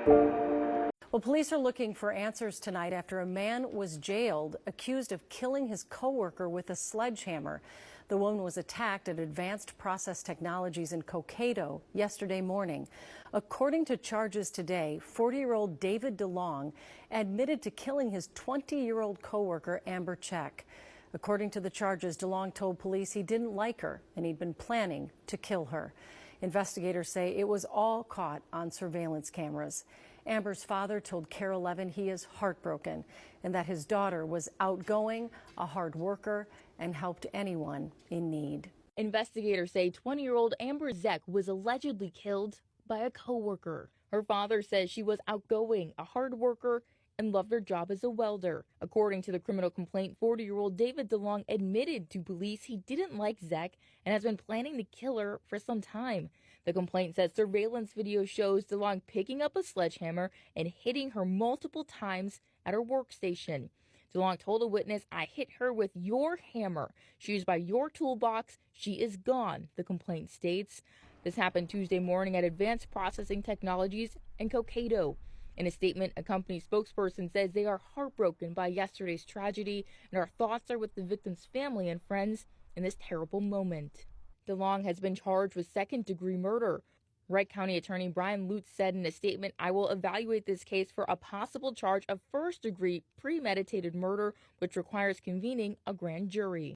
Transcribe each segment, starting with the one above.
Well, police are looking for answers tonight after a man was jailed accused of killing his coworker with a sledgehammer. The woman was attacked at Advanced Process Technologies in Cokato yesterday morning. According to charges today, 40-year-old David DeLong admitted to killing his 20-year-old coworker Amber Check. According to the charges, DeLong told police he didn't like her and he'd been planning to kill her. Investigators say it was all caught on surveillance cameras. Amber's father told KARE 11 he is heartbroken and that his daughter was outgoing, a hard worker, and helped anyone in need. Investigators say 20-year-old Amber Zeck was allegedly killed by a coworker. Her father says she was outgoing, a hard worker, and loved her job as a welder. According to the criminal complaint, 40-year-old David DeLong admitted to police he didn't like Zeck and has been planning to kill her for some time. The complaint says surveillance video shows DeLong picking up a sledgehammer and hitting her multiple times at her workstation. DeLong told a witness, "I hit her with your hammer. She is by your toolbox. She is gone," the complaint states. This happened Tuesday morning at Advanced Processing Technologies in Cokato. In a statement, a company spokesperson says they are heartbroken by yesterday's tragedy and our thoughts are with the victim's family and friends in this terrible moment. DeLong has been charged with second-degree murder. Wright County Attorney Brian Lutz said in a statement, "I will evaluate this case for a possible charge of first-degree premeditated murder, which requires convening a grand jury."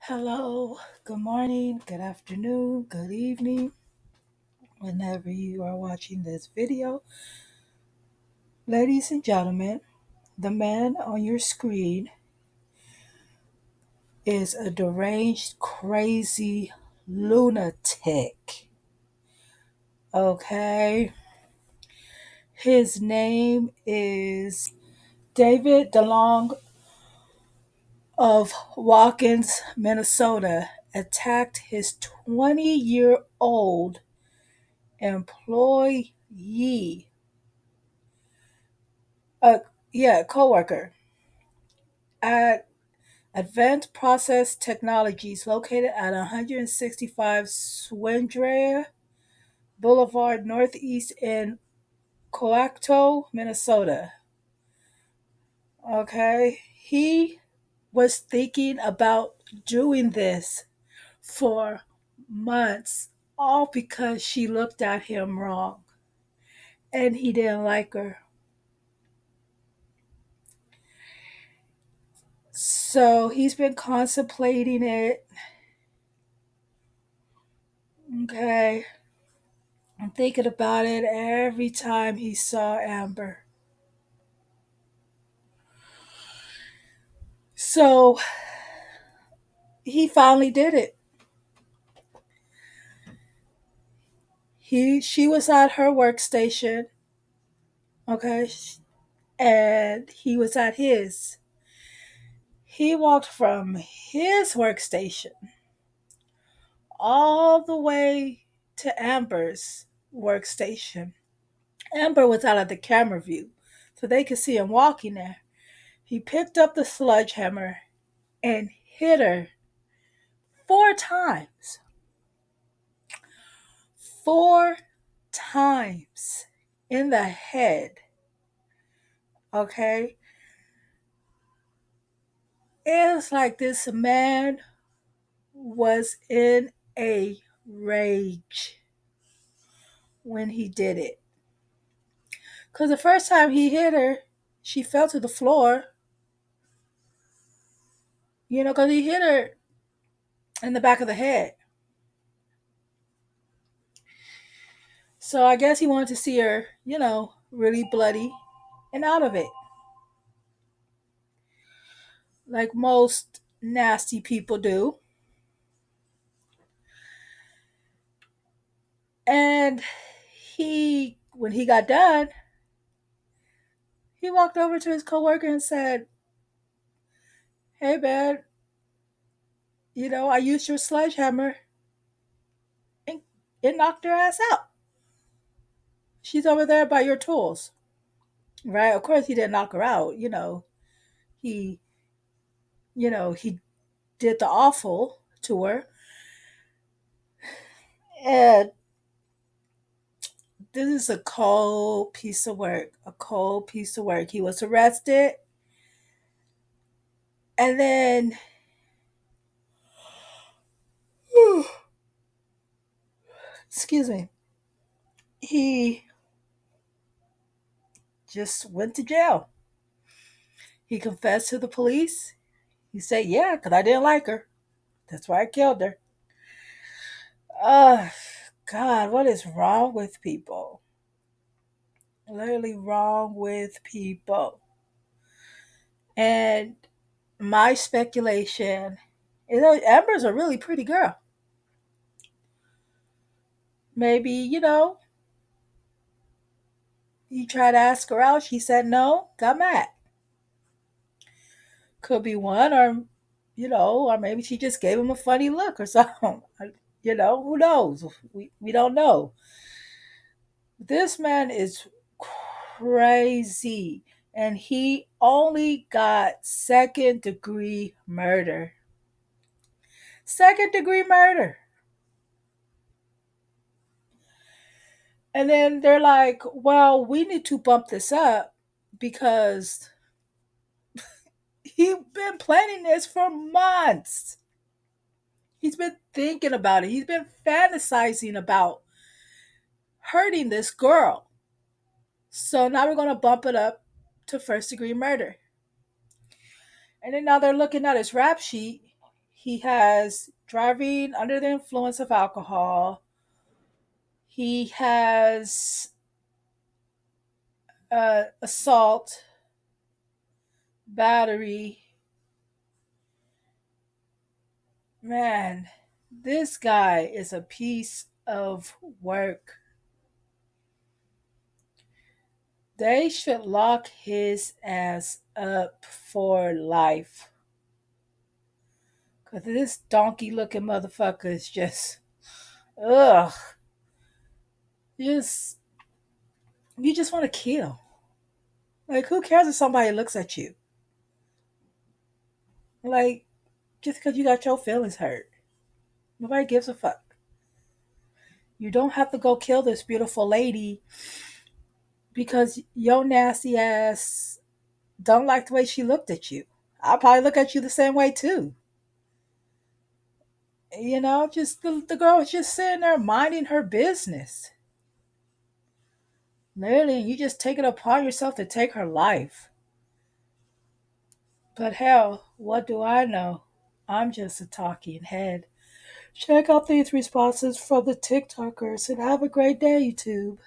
Hello, good morning, good afternoon, good evening, whenever you are watching this video. Ladies and gentlemen, the man on your screen is a deranged, crazy lunatic. Okay? His name is David DeLong of Watkins, Minnesota, attacked his 20-year-old employee, coworker at Advanced Process Technologies located at 165 Swindrea Boulevard Northeast in Coacto, Minnesota. Okay, he was thinking about doing this for months, all because she looked at him wrong and he didn't like her. So he's been contemplating it. Okay. I'm thinking about it every time he saw Amber. So he finally did it. She was at her workstation, okay, and he was at his. He walked from his workstation all the way to Amber's workstation. Amber was out of the camera view, so they could see him walking there. He picked up the sledgehammer and hit her 4 times. 4 times in the head. Okay? It's like this man was in a rage when he did it. Because the first time he hit her, she fell to the floor. Because he hit her in the back of the head. So I guess he wanted to see her, really bloody and out of it. Like most nasty people do. And when he got done, he walked over to his coworker and said, "Hey, man, I used your sledgehammer and it knocked her ass out. She's over there by your tools." Right? Of course, he didn't knock her out. He, he did the awful to her. And This is a cold piece of work. A cold piece of work. He was arrested, and then excuse me, he just went to jail. He confessed to the police. He said, "Yeah, because I didn't like her. That's why I killed her." Oh, God, what is wrong with people? Literally wrong with people. And my speculation, Amber's a really pretty girl. Maybe, he tried to ask her out. She said no, got mad. Could be one, or maybe she just gave him a funny look or something. Who knows? We don't know. This man is crazy. And he only got second-degree murder. Second-degree murder. And then they're like, well, we need to bump this up because he's been planning this for months. He's been thinking about it. He's been fantasizing about hurting this girl. So now we're going to bump it up to first-degree murder. And then now they're looking at his rap sheet. He has driving under the influence of alcohol. He has assault, battery. Man, this guy is a piece of work. They should lock his ass up for life. Because this donkey looking motherfucker is just, ugh. Just, you just want to kill. Like, who cares if somebody looks at you? Like, just because you got your feelings hurt. Nobody gives a fuck. You don't have to go kill this beautiful lady because your nasty ass don't like the way she looked at you. I'll probably look at you the same way too. Just the girl was just sitting there minding her business. Literally, you just take it upon yourself to take her life. But hell, what do I know? I'm just a talking head. Check out these responses from the TikTokers and have a great day, YouTube.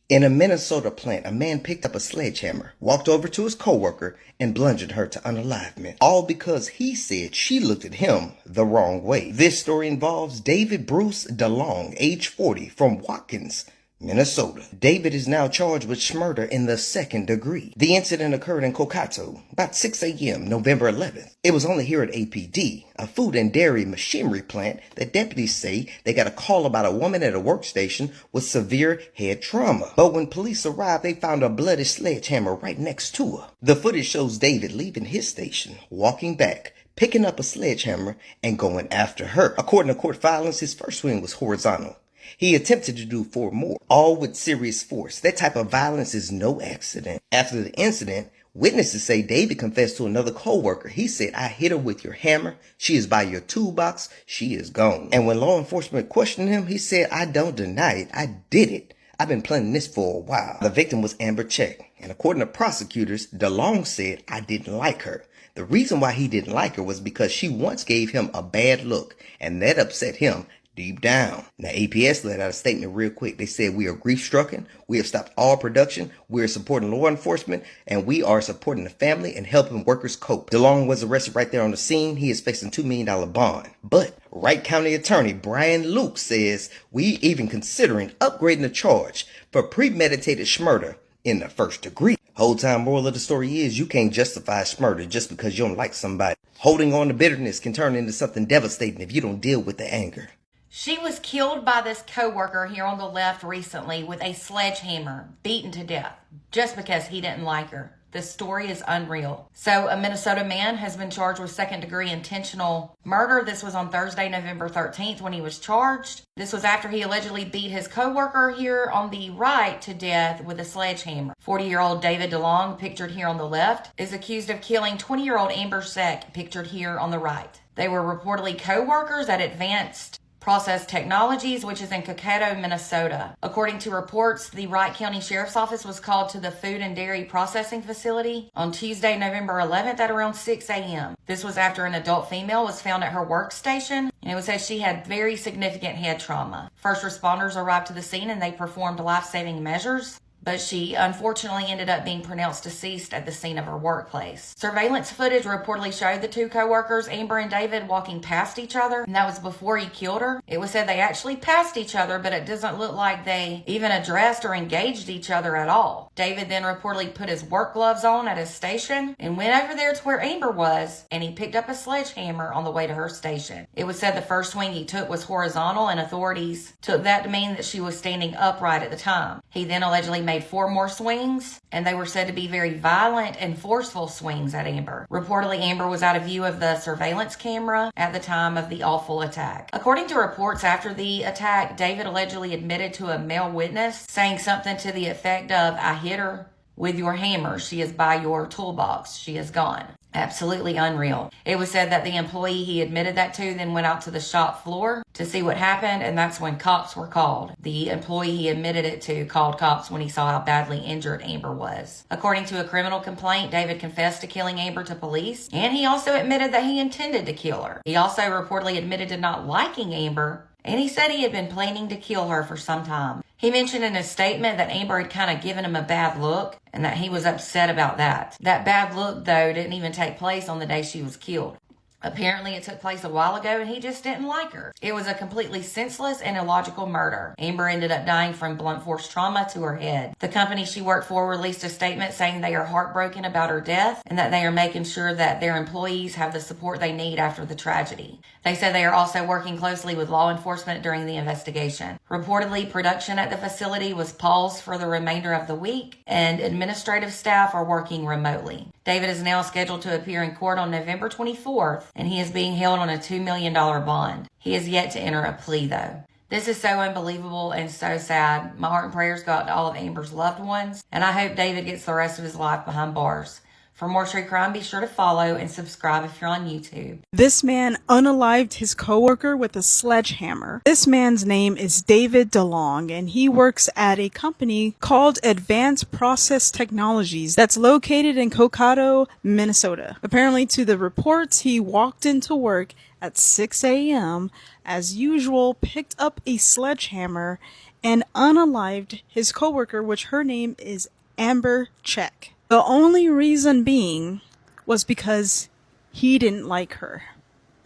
In a Minnesota plant, a man picked up a sledgehammer, walked over to his coworker, and bludgeoned her to unalivement. All because he said she looked at him the wrong way. This story involves David Bruce DeLong, age 40, from Watkins, Minnesota. David is now charged with murder in the second degree. The incident occurred in Cokato about 6 a.m. November 11th. It was only here at APD, a food and dairy machinery plant, that deputies say they got a call about a woman at a workstation with severe head trauma. But when police arrived, they found a bloody sledgehammer right next to her. The footage shows David leaving his station, walking back, picking up a sledgehammer, and going after her. According to court filings, his first swing was horizontal. He attempted to do 4 more, all with serious force. That type of violence is no accident. After the incident, witnesses say David confessed to another co-worker. He said, "I hit her with your hammer. She is by your toolbox. She is gone." And when law enforcement questioned him, he said, "I don't deny it. I did it. I've been planning this for a while." The victim was Amber Check. And according to prosecutors, DeLong said, "I didn't like her. The reason why he didn't like her was because she once gave him a bad look, and that upset him deep down." Now, APS let out a statement real quick. They said, "We are grief-stricken. We have stopped all production. We are supporting law enforcement, and we are supporting the family and helping workers cope." DeLong was arrested right there on the scene. He is facing $2 million bond. But Wright County Attorney Brian Luke says, "We even considering upgrading the charge for premeditated murder in the first degree." Whole time moral of the story is you can't justify murder just because you don't like somebody. Holding on to bitterness can turn into something devastating if you don't deal with the anger. She was killed by this coworker here on the left recently with a sledgehammer, beaten to death, just because he didn't like her. The story is unreal. So a Minnesota man has been charged with second-degree intentional murder. This was on Thursday, November 13th when he was charged. This was after he allegedly beat his coworker here on the right to death with a sledgehammer. 40-year-old David DeLong, pictured here on the left, is accused of killing 20-year-old Amber Zeck, pictured here on the right. They were reportedly co-workers at Advanced Process Technologies, which is in Cokato, Minnesota. According to reports, the Wright County Sheriff's Office was called to the food and dairy processing facility on Tuesday, November 11th at around 6 a.m. This was after an adult female was found at her workstation, and it was said she had very significant head trauma. First responders arrived to the scene and they performed life-saving measures, but she unfortunately ended up being pronounced deceased at the scene of her workplace. Surveillance footage reportedly showed the two co-workers, Amber and David, walking past each other, and that was before he killed her. It was said they actually passed each other, but it doesn't look like they even addressed or engaged each other at all. David then reportedly put his work gloves on at his station and went over there to where Amber was, and he picked up a sledgehammer on the way to her station. It was said the first swing he took was horizontal, and authorities took that to mean that she was standing upright at the time. He then allegedly made 4 more swings, and they were said to be very violent and forceful swings at Amber. Reportedly, Amber was out of view of the surveillance camera at the time of the awful attack. According to reports after the attack, David allegedly admitted to a male witness saying something to the effect of, "I hit her with your hammer. She is by your toolbox. She is gone." Absolutely unreal. It was said that the employee he admitted that to then went out to the shop floor to see what happened, and that's when cops were called. The employee he admitted it to called cops when he saw how badly injured Amber was. According to a criminal complaint, David confessed to killing Amber to police, and he also admitted that he intended to kill her. He also reportedly admitted to not liking Amber, and he said he had been planning to kill her for some time. He mentioned in his statement that Amber had kind of given him a bad look and that he was upset about that. That bad look, though, didn't even take place on the day she was killed. Apparently, it took place a while ago and he just didn't like her. It was a completely senseless and illogical murder. Amber ended up dying from blunt force trauma to her head. The company she worked for released a statement saying they are heartbroken about her death and that they are making sure that their employees have the support they need after the tragedy. They said they are also working closely with law enforcement during the investigation. Reportedly, production at the facility was paused for the remainder of the week, and administrative staff are working remotely. David is now scheduled to appear in court on November 24th, and he is being held on a $2 million bond. He has yet to enter a plea, though. This is so unbelievable and so sad. My heart and prayers go out to all of Amber's loved ones, and I hope David gets the rest of his life behind bars. For more true crime, be sure to follow and subscribe if you're on YouTube. This man unalived his coworker with a sledgehammer. This man's name is David DeLong, and he works at a company called Advanced Process Technologies that's located in Cokato, Minnesota. Apparently, to the reports, he walked into work at 6 a.m. as usual, picked up a sledgehammer, and unalived his coworker, which her name is Amber Zeck. The only reason being was because he didn't like her.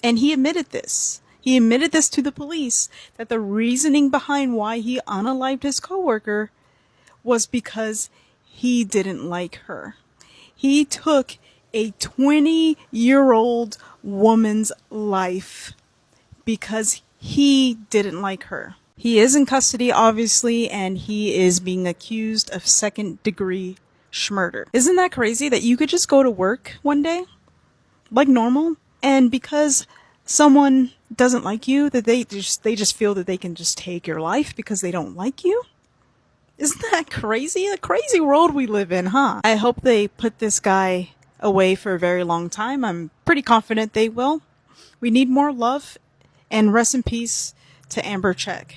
And he admitted this. He admitted this to the police, that the reasoning behind why he unalived his coworker was because he didn't like her. He took a 20-year-old woman's life because he didn't like her. He is in custody, obviously, and he is being accused of second-degree murder. Isn't that crazy that you could just go to work one day like normal, and because someone doesn't like you, that they just feel that they can just take your life because they don't like you? Isn't that crazy? A crazy world we live in, huh? I hope they put this guy away for a very long time. I'm pretty confident they will. We need more love, and rest in peace to Amber Zeck.